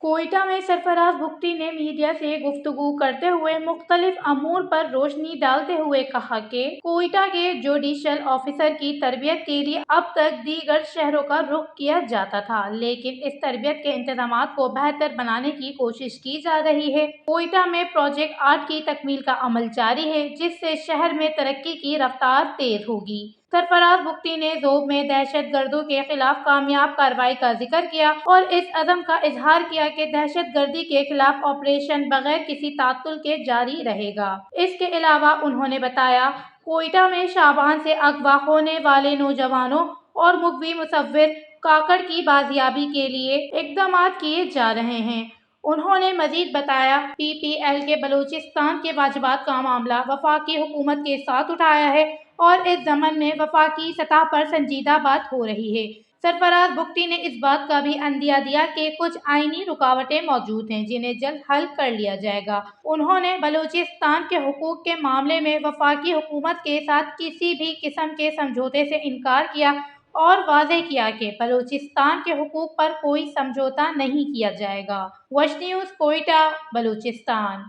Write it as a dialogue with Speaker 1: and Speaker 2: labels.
Speaker 1: कोयटा में सरफराज भुगती ने मीडिया से गुफ्तगू करते हुए मुख्तलिफ अमूर पर रोशनी डालते हुए कहा कि कोयटा के जुडिशल ऑफिसर की तरबियत के लिए अब तक दीगर शहरों का रुख किया जाता था, लेकिन इस तरबियत के इंतजामात को बेहतर बनाने की कोशिश की जा रही है। कोयटा में प्रोजेक्ट 8 की तकमील का अमल जारी है, जिससे शहर में तरक्की की रफ्तार तेज होगी। सरफराज भुगती ने ज़ोब में दहशत गर्दों के खिलाफ कामयाब कार्रवाई का जिक्र किया और इस अज़म का इजहार किया कि दहशत गर्दी के खिलाफ ऑपरेशन बगैर किसी तात्तुल के जारी रहेगा। इसके अलावा उन्होंने बताया, कोयटा में शाबान से अगवा होने वाले नौजवानों और मुग़वी मुसव्विर काकड़ की बाजियाबी के लिए इक़दामात किए जा रहे हैं। उन्होंने मजीद बताया, PPL के बलूचिस्तान के वाजिबात का मामला वफाकी हुकूमत के साथ उठाया है और इस ज़मन में वफाकी सतह पर संजीदा बात हो रही है। सरफराज भुगती ने इस बात का भी अंदिया दिया कि कुछ आईनी रुकावटें मौजूद हैं, जिन्हें जल्द हल कर लिया जाएगा। उन्होंने बलूचिस्तान के हुकूक के मामले में वफाकी हुकूमत के साथ किसी भी किस्म के समझौते से इनकार किया और वाज़ेह किया कि बलूचिस्तान के हुकूक पर कोई समझौता नहीं किया जाएगा। वश न्यूज़, कोयटा, बलूचिस्तान।